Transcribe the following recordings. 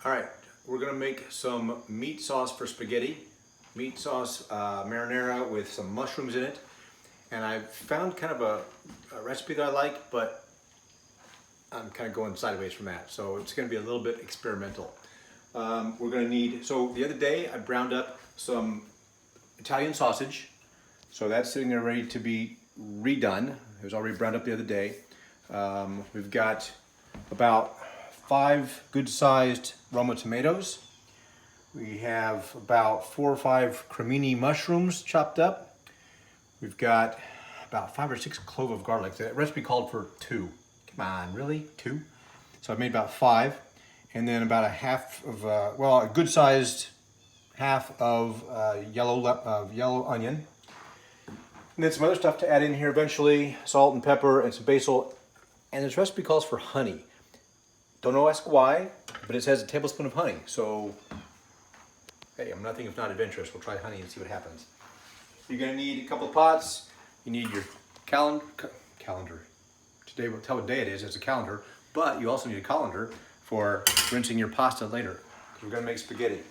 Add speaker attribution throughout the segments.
Speaker 1: All right, we're gonna make some meat sauce for spaghetti. Meat sauce marinara with some mushrooms in it. And I found kind of a recipe that I like, but I'm kind of going sideways from that. So it's gonna be a little bit experimental. We're gonna need, so the other day I browned up some Italian sausage. So that's sitting there ready to be redone. It was already browned up the other day. We've got about 5 good-sized Roma tomatoes. We have about 4 or 5 cremini mushrooms chopped up. We've got about 5 or 6 cloves of garlic. The recipe called for 2. Come on, really? 2? So I made about 5. And then about a half of, a good-sized half of yellow onion. And then some other stuff to add in here eventually, salt and pepper and some basil. And this recipe calls for honey. Don't ask why, but it says a tablespoon of honey. So, hey, I'm nothing if not adventurous. We'll try honey and see what happens. You're gonna need a couple of pots. You need your calendar. Today we'll tell what day it is, it's a calendar. But you also need a colander for rinsing your pasta later. We're gonna make spaghetti.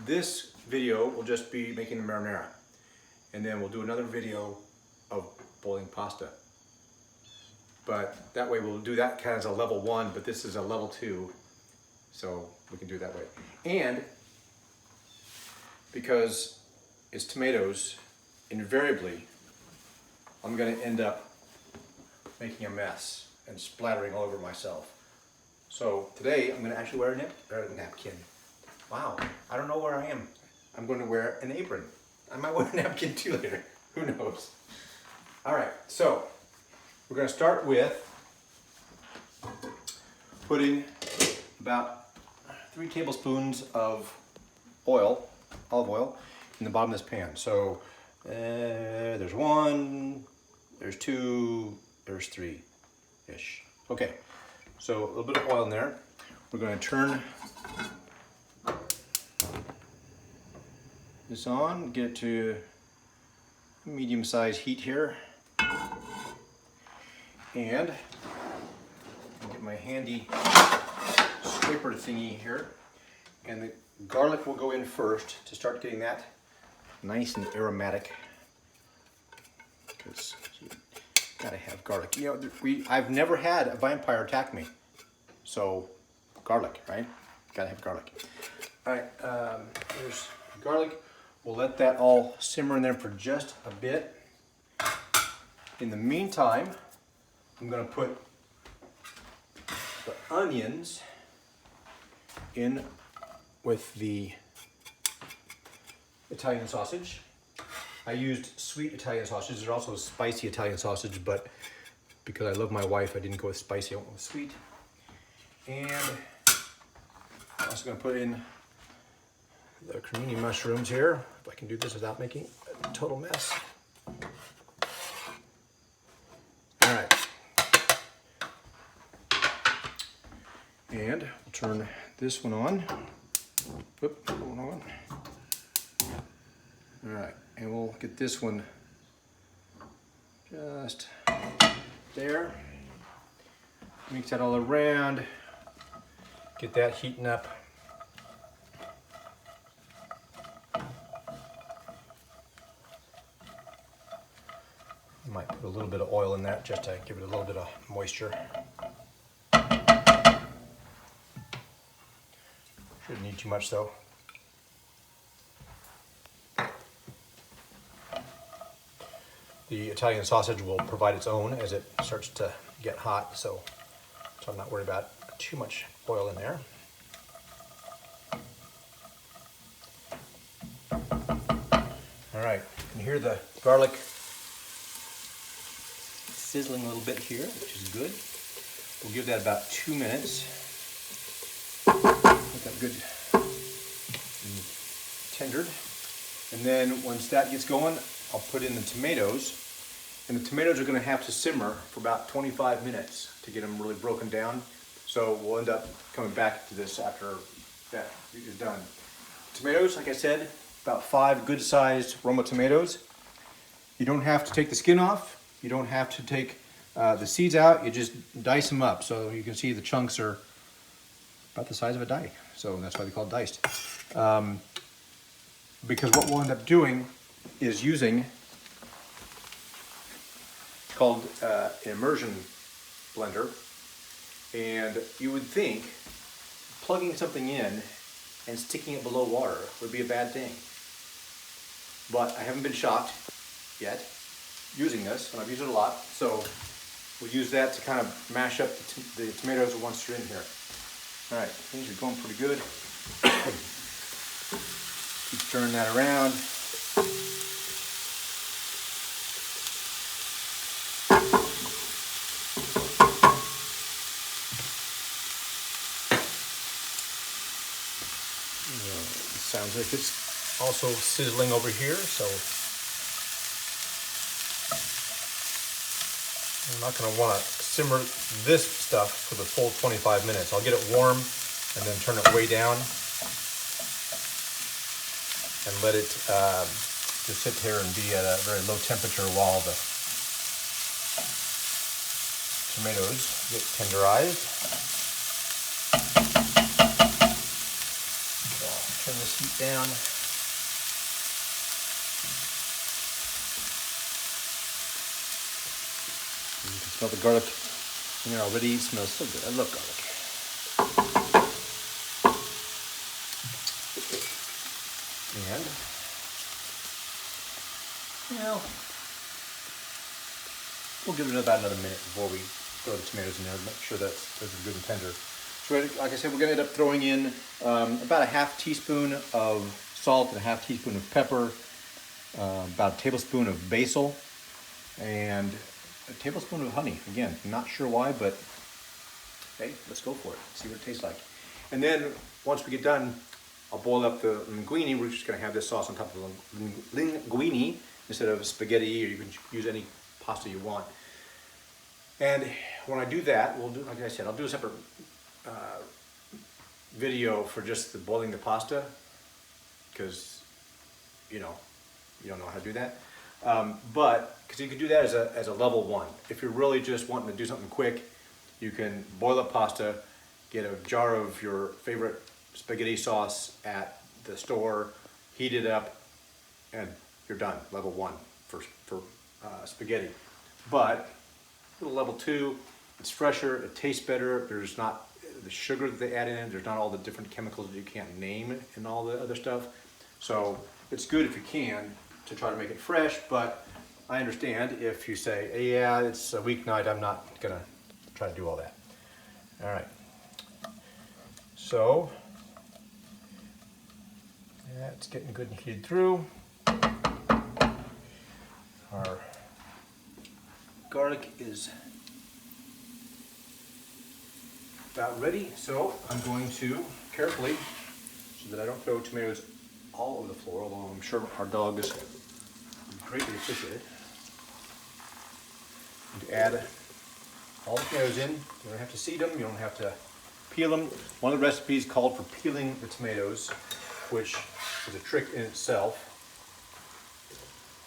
Speaker 1: This video will just be making the marinara. And then we'll do another video of boiling pasta. But that way we'll do that kind of as a level 1, but this is a level 2. So we can do it that way. And because it's tomatoes, invariably, I'm gonna end up making a mess and splattering all over myself. So today I'm gonna actually wear a napkin. Wow, I don't know where I am. I'm gonna wear an apron. I might wear a napkin too later, who knows? All right, so we're gonna start with putting about 3 tablespoons of olive oil, in the bottom of this pan. So there's 1, there's 2, there's 3-ish. Okay, so a little bit of oil in there. We're gonna turn this on, get it to medium-sized heat here. And I'll get my handy scraper thingy here. And the garlic will go in first to start getting that nice and aromatic. Because you gotta have garlic. You know, I've never had a vampire attack me. So, garlic, right? Gotta have garlic. All right, there's garlic. We'll let that all simmer in there for just a bit. In the meantime, I'm gonna put the onions in with the Italian sausage. I used sweet Italian sausage. There's also spicy Italian sausage, but because I love my wife, I didn't go with spicy, I went with sweet. And I'm also gonna put in the cremini mushrooms here, if I can do this without making a total mess. All right. And we'll turn this one on. Whoop, hold on. All right, and we'll get this one just there. Mix that all around. Get that heating up. I might put a little bit of oil in that just to give it a little bit of moisture. Shouldn't need too much though. The Italian sausage will provide its own as it starts to get hot, so I'm not worried about too much oil in there. All right, you can hear the garlic sizzling a little bit here, which is good. We'll give that about 2 minutes. Get that good and tendered. And then once that gets going, I'll put in the tomatoes. And the tomatoes are gonna have to simmer for about 25 minutes to get them really broken down. So we'll end up coming back to this after that is done. Tomatoes, like I said, about 5 good-sized Roma tomatoes. You don't have to take the skin off. You don't have to take the seeds out. You just dice them up. So you can see the chunks are about the size of a die. So that's why they call it diced. Because what we'll end up doing is using, it's called an immersion blender. And you would think plugging something in and sticking it below water would be a bad thing. But I haven't been shocked yet using this, and I've used it a lot. So we'll use that to kind of mash up the tomatoes once they're in here. All right, things are going pretty good. Keep stirring that around. Sounds like it's also sizzling over here, so I'm not going to want to simmer this stuff for the full 25 minutes. I'll get it warm and then turn it way down and let it just sit here and be at a very low temperature while the tomatoes get tenderized. Turn this heat down. You can smell the garlic in there already. It smells so good. I love garlic. And, well, we'll give it about another minute before we throw the tomatoes in there. Make sure that those are good and tender. So, like I said, we're going to end up throwing in about a half teaspoon of salt and a half teaspoon of pepper, about a tablespoon of basil, and a tablespoon of honey. Again, I'm not sure why, but hey, let's go for it. See what it tastes like. And then once we get done, I'll boil up the linguine. We're just going to have this sauce on top of the linguine instead of spaghetti, or you can use any pasta you want. And when I do that, we'll do, like I said, I'll do a separate video for just the boiling the pasta, because you don't know how to do that. But because you can do that as a level one. If you're really just wanting to do something quick, you can boil up pasta, get a jar of your favorite spaghetti sauce at the store, heat it up, and you're done. Level one for spaghetti. But little level two, it's fresher, it tastes better. There's not the sugar that they add in. There's not all the different chemicals that you can't name and all the other stuff. So it's good if you can to try to make it fresh, but I understand if you say, hey, yeah, it's a weeknight, I'm not gonna try to do all that. All right. So that's getting good and heated through. Our garlic is about ready, so I'm going to carefully, so that I don't throw tomatoes all over the floor, although I'm sure our dog is greatly appreciated. And add all the tomatoes in. You don't have to seed them, you don't have to peel them. One of the recipes called for peeling the tomatoes, which is a trick in itself.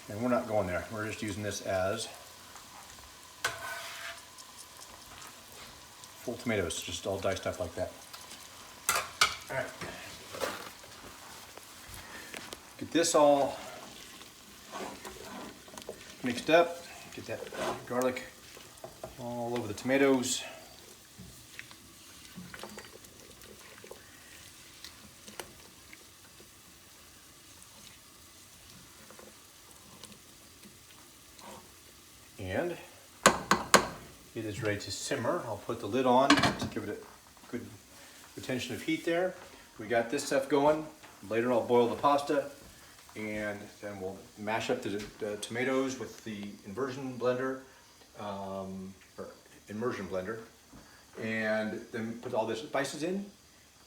Speaker 1: And we're not going there. We're just using this as full tomatoes, just all diced up like that. All right. Get this all mixed up. Get that garlic all over the tomatoes. And it is ready to simmer. I'll put the lid on to give it a good retention of heat there. We got this stuff going. Later I'll boil the pasta, and then we'll mash up the tomatoes with the immersion blender, and then put all the spices in,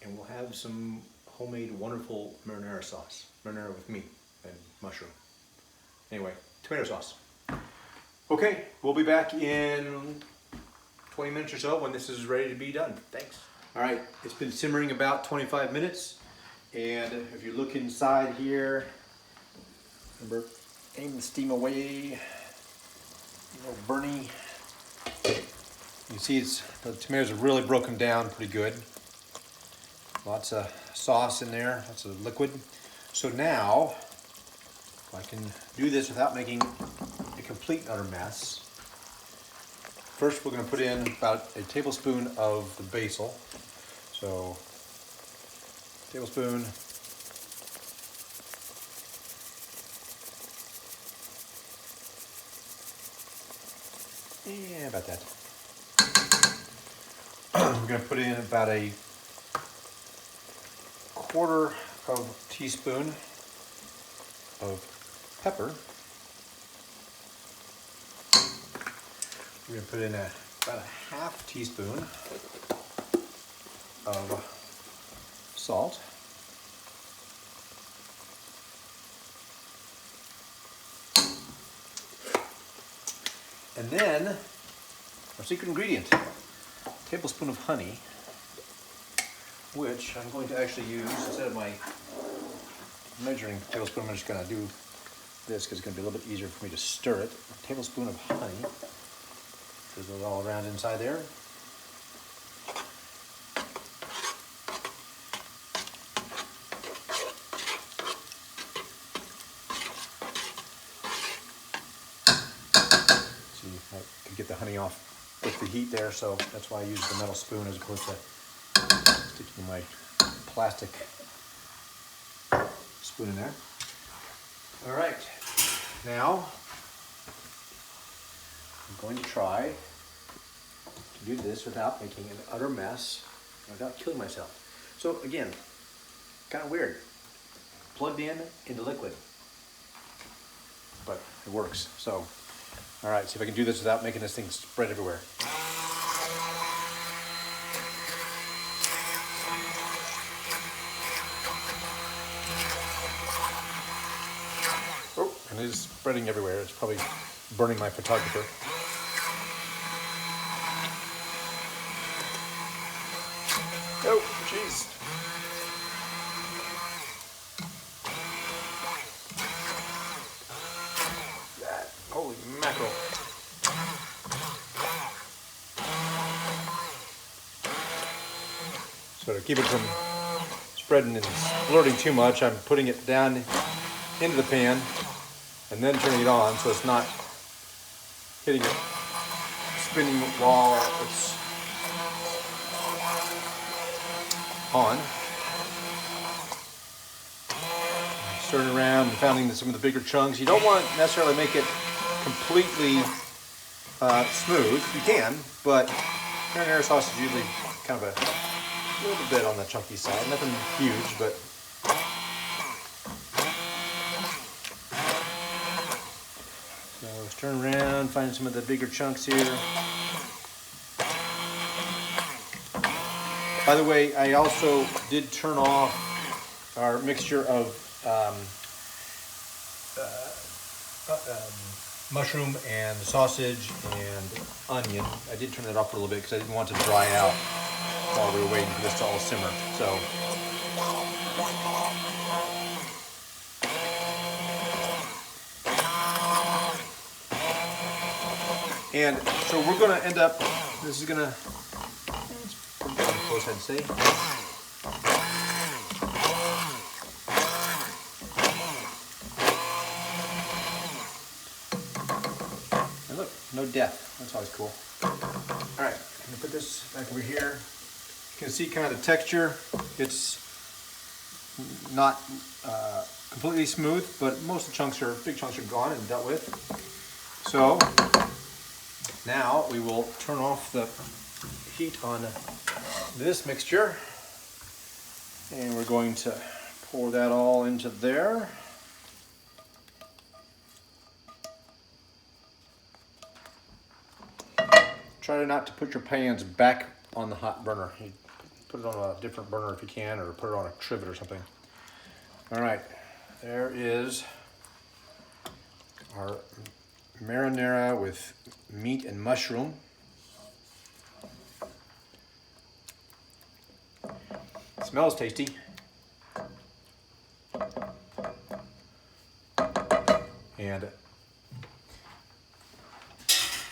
Speaker 1: and we'll have some homemade wonderful marinara sauce. Marinara with meat and mushroom. Anyway, tomato sauce. Okay, we'll be back in 20 minutes or so when this is ready to be done. Thanks. All right, it's been simmering about 25 minutes. And if you look inside here, remember, aim the steam away, little Bernie. You see the tomatoes have really broken down pretty good. Lots of sauce in there, lots of liquid. So now, if I can do this without making a complete and utter mess, first we're going to put in about a tablespoon of the basil. So, tablespoon. Yeah, about that. We're going to put in about a quarter of teaspoon of pepper. We're going to put in about a half teaspoon of salt. And then our secret ingredient, a tablespoon of honey, which I'm going to actually use instead of my measuring tablespoon. I'm just going to do this because it's going to be a little bit easier for me to stir it. A tablespoon of honey. Drizzle it all around inside there. See, I could get the honey off with the heat there, so that's why I use the metal spoon as opposed to sticking my plastic spoon in there. All right, now I'm going to try to do this without making an utter mess, without killing myself. So again, kind of weird. Plugged in into liquid, but it works. So, all right, see if I can do this without making this thing spread everywhere. Oh, and it is spreading everywhere. It's probably burning my photographer. Oh, jeez. Holy mackerel. So to keep it from spreading and splurting too much, I'm putting it down into the pan and then turning it on so it's not hitting it, spinning while it's on. Stirring around and finding some of the bigger chunks. You don't want to necessarily make it completely smooth. You can, but marinara sauce is usually kind of a little bit on the chunky side. Nothing huge, but so stirring around, finding some of the bigger chunks here. By the way, I also did turn off our mixture of mushroom and sausage and onion. I did turn that off for a little bit because I didn't want it to dry out while we were waiting for this to all simmer. So, and so we're going to end up, this is going to, it's pretty close, I'd say. And look, no death. That's always cool. All right, I'm gonna put this back over here. You can see kind of the texture. It's not completely smooth, but most of the big chunks are gone and dealt with. So now we will turn off the heat on this mixture, and we're going to pour that all into there. Try not to put your pans back on the hot burner. You put it on a different burner if you can, or put it on a trivet or something. All right, there is our marinara with meat and mushroom. It smells tasty. And I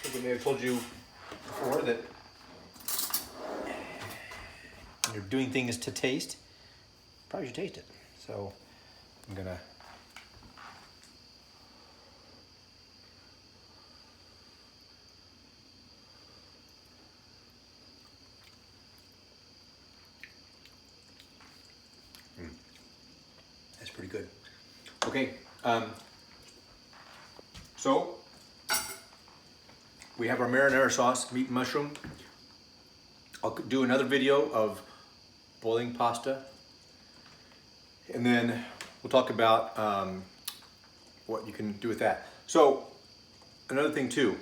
Speaker 1: think I may have told you before that you're doing things to taste. probably should taste it. So I'm gonna. That's pretty good. Okay, so we have our marinara sauce, meat and mushroom. I'll do another video of boiling pasta, and then we'll talk about what you can do with that. So another thing too,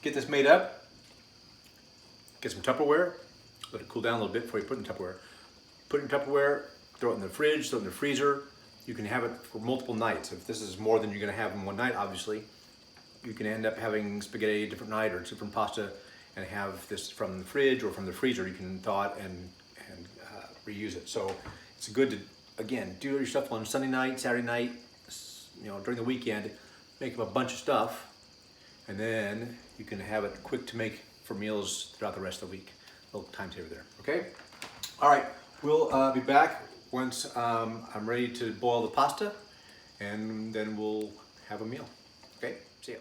Speaker 1: get this made up, get some Tupperware, let it cool down a little bit before you put it in Tupperware. Put it in Tupperware, throw it in the fridge, throw it in the freezer. You can have it for multiple nights. If this is more than you're gonna have in one night, obviously, you can end up having spaghetti a different night or different pasta and have this from the fridge or from the freezer. You can thaw it and reuse it. So it's good to, again, do your stuff on Sunday night, Saturday night, you know, during the weekend, make up a bunch of stuff, and then you can have it quick to make for meals throughout the rest of the week. A little time saver there, okay? All right, we'll be back once I'm ready to boil the pasta, and then we'll have a meal. Okay, see ya.